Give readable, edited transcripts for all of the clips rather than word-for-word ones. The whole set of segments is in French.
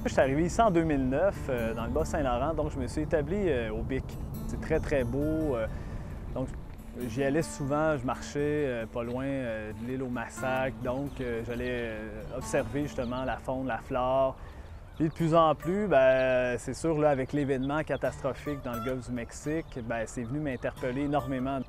Je suis arrivé ici en 2009, dans le Bas-Saint-Laurent, donc je me suis établi au Bic. C'est très, très beau. Donc, j'y allais souvent, je marchais pas loin de l'île aux Massacres, donc j'allais observer justement la faune, la flore. Puis de plus en plus, c'est sûr, là, avec l'événement catastrophique dans le golfe du Mexique, c'est venu m'interpeller énormément.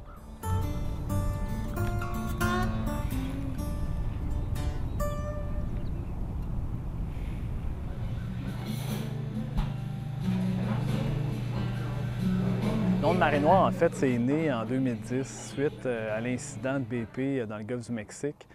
Le nom de Marée Noire, en fait, c'est né en 2010 suite à l'incident de BP dans le golfe du Mexique.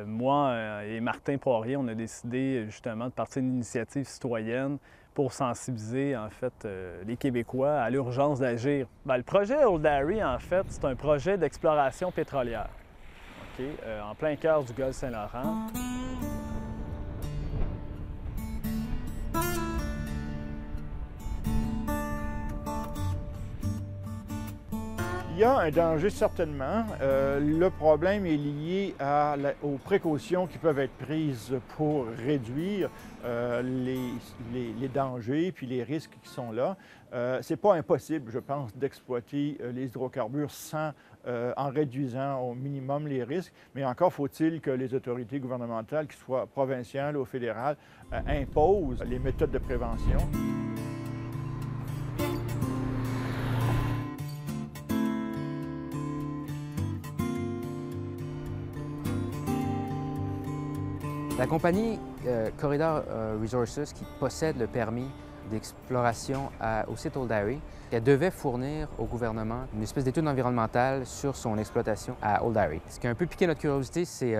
Moi et Martin Poirier, on a décidé justement de partir d'une initiative citoyenne pour sensibiliser en fait les Québécois à l'urgence d'agir. Le projet Old Harry, en fait, c'est un projet d'exploration pétrolière, en plein cœur du golfe Saint-Laurent. Il y a un danger certainement. Le problème est lié aux précautions qui peuvent être prises pour réduire les dangers puis les risques qui sont là. C'est pas impossible, je pense, d'exploiter les hydrocarbures en réduisant au minimum les risques, mais encore faut-il que les autorités gouvernementales, qu'elles soient provinciales ou fédérales, imposent les méthodes de prévention. La compagnie Corridor Resources, qui possède le permis d'exploration au site Old Harry, elle devait fournir au gouvernement une espèce d'étude environnementale sur son exploitation à Old Harry. Ce qui a un peu piqué notre curiosité, c'est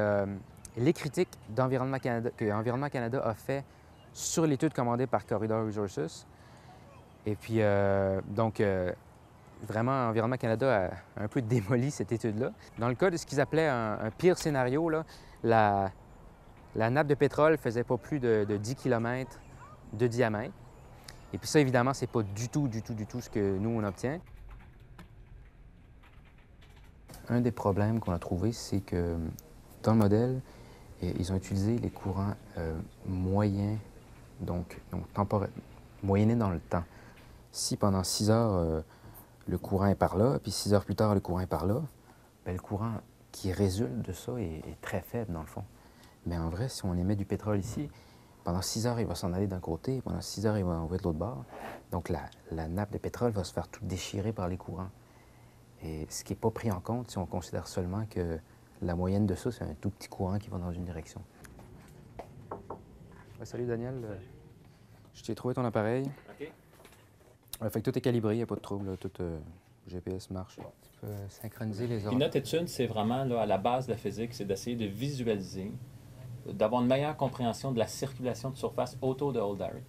les critiques d'Environnement Canada, que Environnement Canada a fait sur l'étude commandée par Corridor Resources. Et puis, vraiment, Environnement Canada a un peu démoli cette étude-là. Dans le cas de ce qu'ils appelaient un pire scénario, là, la nappe de pétrole faisait pas plus de 10 km de diamètre. Et puis ça, évidemment, c'est pas du tout ce que nous, on obtient. Un des problèmes qu'on a trouvé, c'est que dans le modèle, ils ont utilisé les courants moyens, donc moyennés dans le temps. Si pendant 6 heures, le courant est par là, puis 6 heures plus tard, le courant est par là, le courant qui résulte de ça est très faible, dans le fond. Mais en vrai, si on émet du pétrole ici, pendant 6 heures, il va s'en aller d'un côté, pendant 6 heures, il va envoyer de l'autre bord. Donc, la nappe de pétrole va se faire tout déchirer par les courants. Et ce qui n'est pas pris en compte si on considère seulement que la moyenne de ça, c'est un tout petit courant qui va dans une direction. Ouais, salut Daniel. Je t'ai trouvé ton appareil. OK. Fait que tout est calibré, il n'y a pas de trouble. Là. Tout GPS marche. Tu peux synchroniser les ordres. Puis notre étude, c'est vraiment là, à la base de la physique, c'est d'essayer de visualiser, d'avoir une meilleure compréhension de la circulation de surface autour de Old Harry.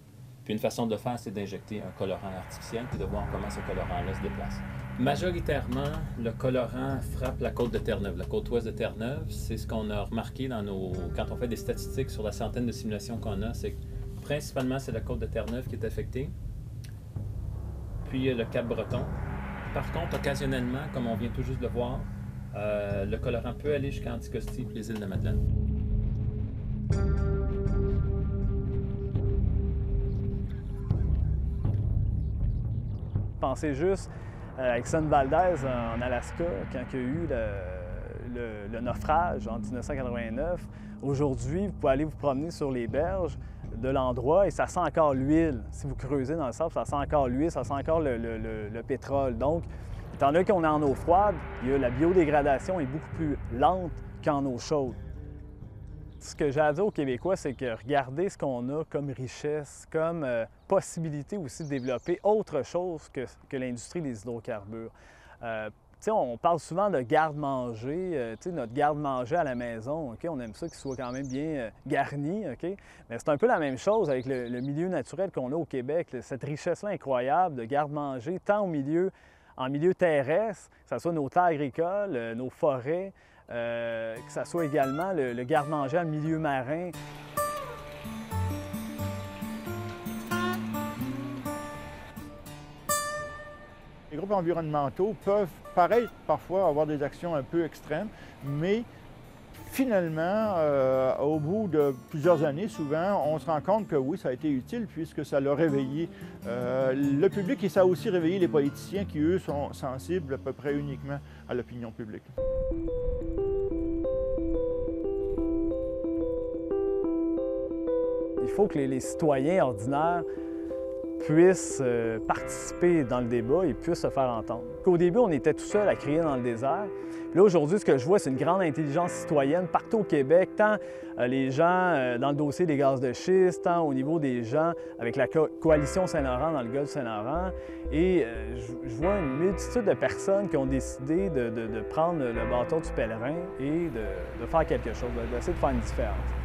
Puis une façon de le faire, c'est d'injecter un colorant artificiel puis de voir comment ce colorant-là se déplace. Majoritairement, le colorant frappe la côte de Terre-Neuve. La côte ouest de Terre-Neuve, c'est ce qu'on a remarqué quand on fait des statistiques sur la centaine de simulations qu'on a, c'est que principalement, c'est la côte de Terre-Neuve qui est affectée. Puis il y a le Cap-Breton. Par contre, occasionnellement, comme on vient tout juste de voir, le colorant peut aller jusqu'à Anticosti et les îles de Madeleine. Pensez juste à Exxon Valdez en Alaska, quand il y a eu le naufrage en 1989. Aujourd'hui, vous pouvez aller vous promener sur les berges de l'endroit et ça sent encore l'huile. Si vous creusez dans le sable, ça sent encore l'huile, ça sent encore le pétrole. Donc, étant donné qu'on est en eau froide, la biodégradation est beaucoup plus lente qu'en eau chaude. Ce que j'ai à dire aux Québécois, c'est que regardez ce qu'on a comme richesse, comme possibilité aussi de développer autre chose que l'industrie des hydrocarbures. On parle souvent de garde-manger, notre garde-manger à la maison, on aime ça qu'il soit quand même bien garni, mais c'est un peu la même chose avec le milieu naturel qu'on a au Québec, cette richesse-là incroyable de garde-manger, tant en milieu terrestre, que ce soit nos terres agricoles, nos forêts, que ce soit également le garde-manger en milieu marin. Les groupes environnementaux peuvent paraître parfois avoir des actions un peu extrêmes, mais finalement, au bout de plusieurs années, souvent, on se rend compte que oui, ça a été utile puisque ça l'a réveillé le public et ça a aussi réveillé les politiciens qui, eux, sont sensibles à peu près uniquement à l'opinion publique. Il faut que les citoyens ordinaires puissent participer dans le débat et puissent se faire entendre. Au début, on était tout seul à crier dans le désert. Puis là, aujourd'hui, ce que je vois, c'est une grande intelligence citoyenne partout au Québec, tant les gens dans le dossier des gaz de schiste, tant au niveau des gens avec la coalition Saint-Laurent dans le golfe Saint-Laurent. Et je vois une multitude de personnes qui ont décidé de prendre le bâton du pèlerin et de faire quelque chose, d'essayer de faire une différence.